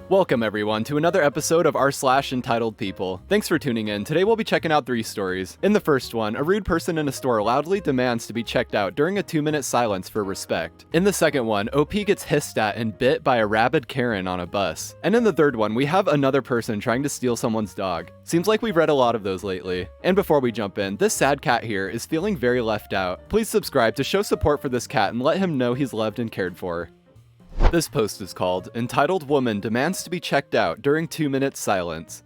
Welcome everyone to another episode of r/Entitled People. Thanks for tuning in. Today we'll be checking out 3 stories. In the first one, a rude person in a store loudly demands to be checked out during a 2-minute silence for respect. In the second one, OP gets hissed at and bit by a rabid Karen on a bus. And in the third one, we have another person trying to steal someone's dog. Seems like we've read a lot of those lately. And before we jump in, this sad cat here is feeling very left out. Please subscribe to show support for this cat and let him know he's loved and cared for. This post is called, Entitled Woman Demands to be Checked Out During 2-Minute Silence.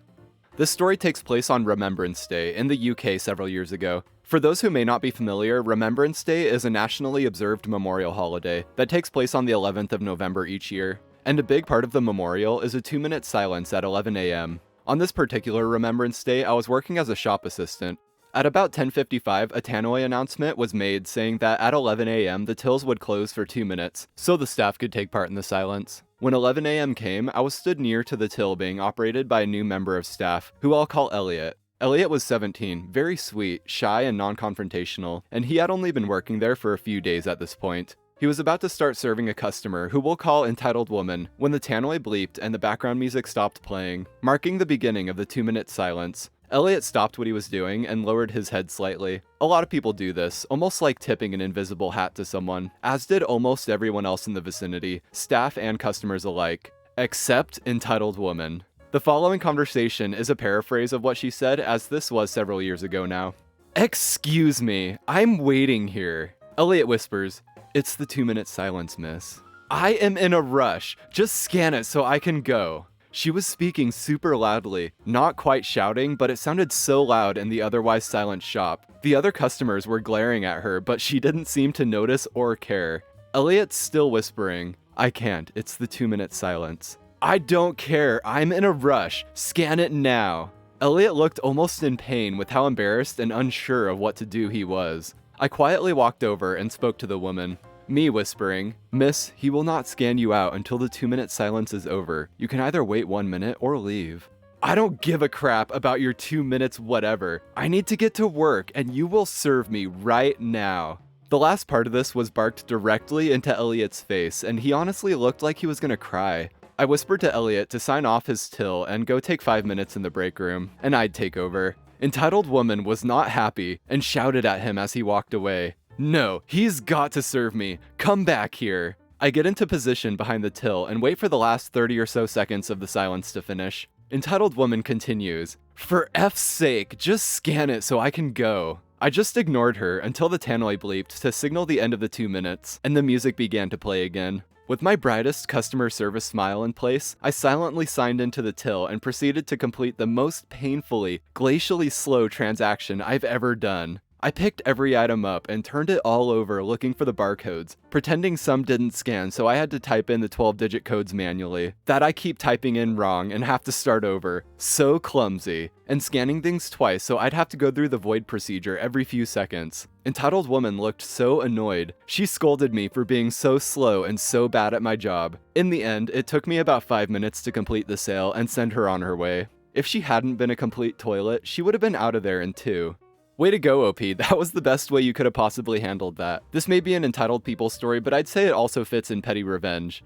This story takes place on Remembrance Day in the UK several years ago. For those who may not be familiar, Remembrance Day is a nationally observed memorial holiday that takes place on the 11th of November each year. And a big part of the memorial is a 2-minute silence at 11 a.m. On this particular Remembrance Day, I was working as a shop assistant. At about 10:55, a tannoy announcement was made saying that at 11 a.m. the tills would close for 2 minutes, so the staff could take part in the silence. When 11 a.m. came, I was stood near to the till being operated by a new member of staff, who I'll call Elliot. Elliot was 17, very sweet, shy, and non-confrontational, and he had only been working there for a few days at this point. He was about to start serving a customer, who we'll call Entitled Woman, when the tannoy bleeped and the background music stopped playing, marking the beginning of the 2-minute silence. Elliot stopped what he was doing and lowered his head slightly. A lot of people do this, almost like tipping an invisible hat to someone, as did almost everyone else in the vicinity, staff and customers alike, except Entitled Woman. The following conversation is a paraphrase of what she said, as this was several years ago now. "Excuse me, I'm waiting here." Elliot whispers, "It's the 2-minute silence, miss." "I am in a rush, just scan it so I can go." She was speaking super loudly, not quite shouting, but it sounded so loud in the otherwise silent shop. The other customers were glaring at her, but she didn't seem to notice or care. Elliot's still whispering, "I can't, it's the 2-minute silence." "I don't care, I'm in a rush, scan it now." Elliot looked almost in pain with how embarrassed and unsure of what to do he was. I quietly walked over and spoke to the woman. Me whispering, "Miss, he will not scan you out until the 2-minute silence is over. You can either wait 1 minute or leave." "I don't give a crap about your 2 minutes whatever. I need to get to work and you will serve me right now." The last part of this was barked directly into Elliot's face, and he honestly looked like he was gonna cry. I whispered to Elliot to sign off his till and go take 5 minutes in the break room, and I'd take over. Entitled Woman was not happy and shouted at him as he walked away. "No, he's got to serve me. Come back here." I get into position behind the till and wait for the last 30 or so seconds of the silence to finish. Entitled Woman continues, "For F's sake, just scan it so I can go." I just ignored her until the tannoy bleeped to signal the end of the 2 minutes, and the music began to play again. With my brightest customer service smile in place, I silently signed into the till and proceeded to complete the most painfully, glacially slow transaction I've ever done. I picked every item up and turned it all over looking for the barcodes, pretending some didn't scan so I had to type in the 12-digit codes manually. That I keep typing in wrong and have to start over. So clumsy. And scanning things twice so I'd have to go through the void procedure every few seconds. Entitled Woman looked so annoyed. She scolded me for being so slow and so bad at my job. In the end, it took me about 5 minutes to complete the sale and send her on her way. If she hadn't been a complete toilet, she would have been out of there in 2. Way to go, OP, that was the best way you could have possibly handled that. This may be an Entitled People story, but I'd say it also fits in petty revenge.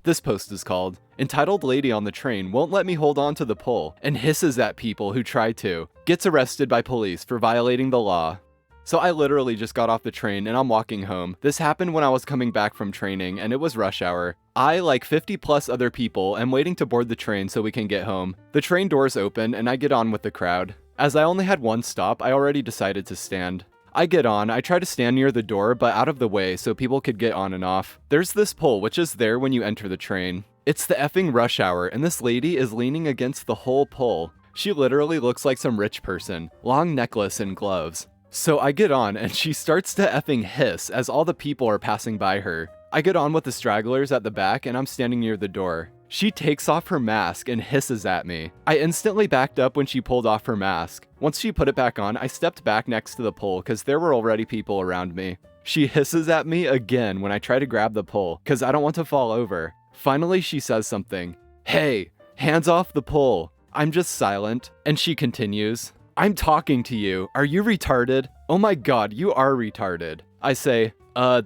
This post is called, Entitled Lady on the Train Won't Let Me Hold On to the Pole and Hisses at People Who Try to. Gets arrested by police for violating the law. So I literally just got off the train and I'm walking home. This happened when I was coming back from training and it was rush hour. I, like 50 plus other people, am waiting to board the train so we can get home. The train doors open and I get on with the crowd. As I only had one stop, I already decided to stand. I get on, I try to stand near the door, but out of the way so people could get on and off. There's this pole which is there when you enter the train. It's the effing rush hour, and this lady is leaning against the whole pole. She literally looks like some rich person, long necklace and gloves. So I get on, and she starts to effing hiss as all the people are passing by her. I get on with the stragglers at the back, and I'm standing near the door. She takes off her mask and hisses at me. I instantly backed up when she pulled off her mask. Once she put it back on, I stepped back next to the pole because there were already people around me. She hisses at me again when I try to grab the pole because I don't want to fall over. Finally, she says something. "Hey, hands off the pole." I'm just silent, and she continues. "I'm talking to you. Are you retarded?" "Oh my god, you are retarded." I say,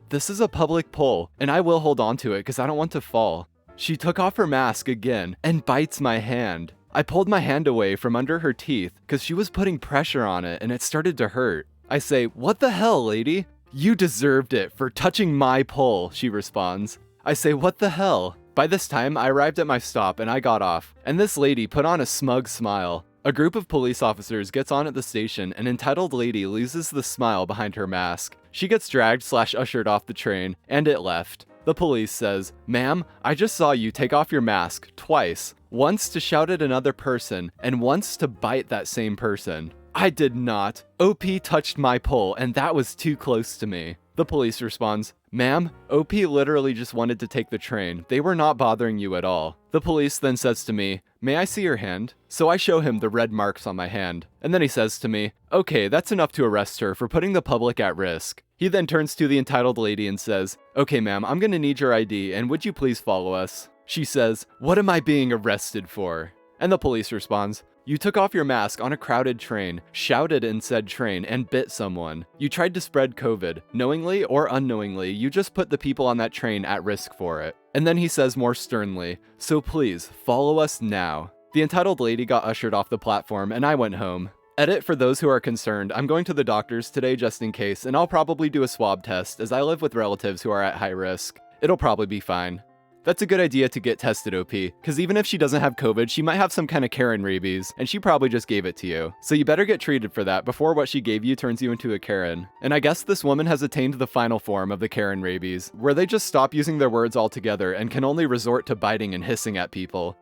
this is a public pole, and I will hold on to it because I don't want to fall." She took off her mask again and bites my hand. I pulled my hand away from under her teeth because she was putting pressure on it and it started to hurt. I say, "What the hell, lady?" "You deserved it for touching my pole," she responds. I say, "What the hell?" By this time, I arrived at my stop and I got off, and this lady put on a smug smile. A group of police officers gets on at the station, and entitled lady loses the smile behind her mask. She gets dragged/ushered off the train, and it left. The police says, "Ma'am, I just saw you take off your mask twice. Once to shout at another person, and once to bite that same person." I did not. OP touched my pole, and that was too close to me. The police responds, "Ma'am, OP literally just wanted to take the train. They were not bothering you at all." The police then says to me, "May I see your hand?" So I show him the red marks on my hand. And then he says to me, "Okay, that's enough to arrest her for putting the public at risk." He then turns to the entitled lady and says, "Okay, ma'am, I'm gonna need your ID, and would you please follow us?" She says, "What am I being arrested for?" And the police responds, "You took off your mask on a crowded train, shouted in said train, and bit someone. You tried to spread COVID. Knowingly or unknowingly, you just put the people on that train at risk for it." And then he says more sternly, "So please, follow us now." The entitled lady got ushered off the platform, and I went home. Edit for those who are concerned, I'm going to the doctor's today just in case, and I'll probably do a swab test as I live with relatives who are at high risk. It'll probably be fine. That's a good idea to get tested, OP, because even if she doesn't have COVID, she might have some kind of Karen rabies, and she probably just gave it to you. So you better get treated for that before what she gave you turns you into a Karen. And I guess this woman has attained the final form of the Karen rabies, where they just stop using their words altogether and can only resort to biting and hissing at people.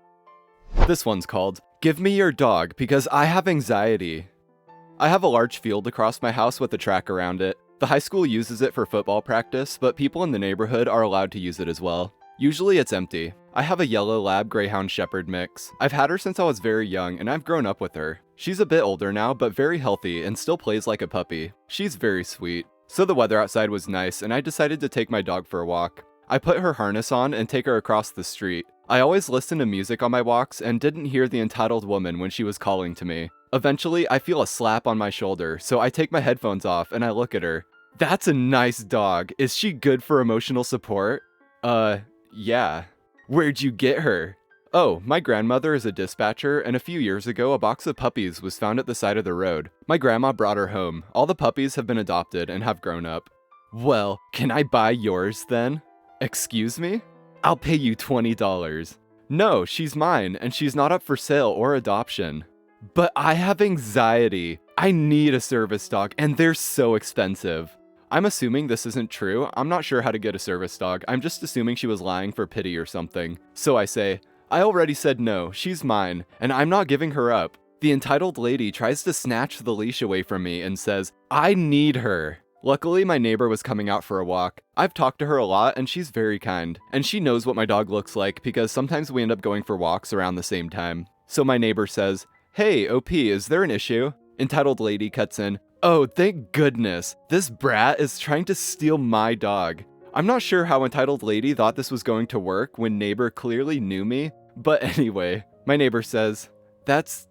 This one's called, "Give Me Your Dog Because I Have Anxiety." I have a large field across my house with a track around it. The high school uses it for football practice, but people in the neighborhood are allowed to use it as well. Usually it's empty. I have a yellow lab greyhound shepherd mix. I've had her since I was very young and I've grown up with her. She's a bit older now, but very healthy and still plays like a puppy. She's very sweet. So the weather outside was nice and I decided to take my dog for a walk. I put her harness on and take her across the street. I always listen to music on my walks and didn't hear the entitled woman when she was calling to me. Eventually, I feel a slap on my shoulder, so I take my headphones off and I look at her. "That's a nice dog. Is she good for emotional support?" Yeah. "Where'd you get her?" "Oh, my grandmother is a dispatcher, and a few years ago a box of puppies was found at the side of the road. My grandma brought her home. All the puppies have been adopted and have grown up." "Well, can I buy yours then?" "Excuse me?" "I'll pay you $20. "No, she's mine, and she's not up for sale or adoption." "But I have anxiety. I need a service dog, and they're so expensive." I'm assuming this isn't true. I'm not sure how to get a service dog. I'm just assuming she was lying for pity or something. So I say, "I already said no, she's mine, and I'm not giving her up." The entitled lady tries to snatch the leash away from me and says, "I need her." Luckily, my neighbor was coming out for a walk. I've talked to her a lot and she's very kind. And she knows what my dog looks like because sometimes we end up going for walks around the same time. So my neighbor says, "Hey, OP, is there an issue?" Entitled lady cuts in, "Oh, thank goodness. This brat is trying to steal my dog." I'm not sure how entitled lady thought this was going to work when neighbor clearly knew me. But anyway, my neighbor says, That's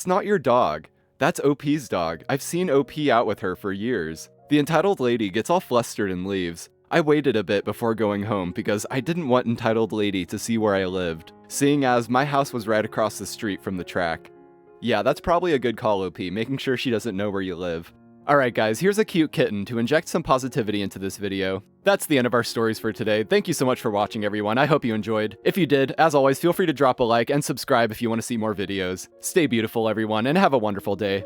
not your dog. That's OP's dog. I've seen OP out with her for years." The entitled lady gets all flustered and leaves. I waited a bit before going home because I didn't want entitled lady to see where I lived, seeing as my house was right across the street from the track. Yeah, that's probably a good call, OP, making sure she doesn't know where you live. Alright guys, here's a cute kitten to inject some positivity into this video. That's the end of our stories for today. Thank you so much for watching, everyone. I hope you enjoyed. If you did, as always, feel free to drop a like and subscribe if you want to see more videos. Stay beautiful, everyone, and have a wonderful day.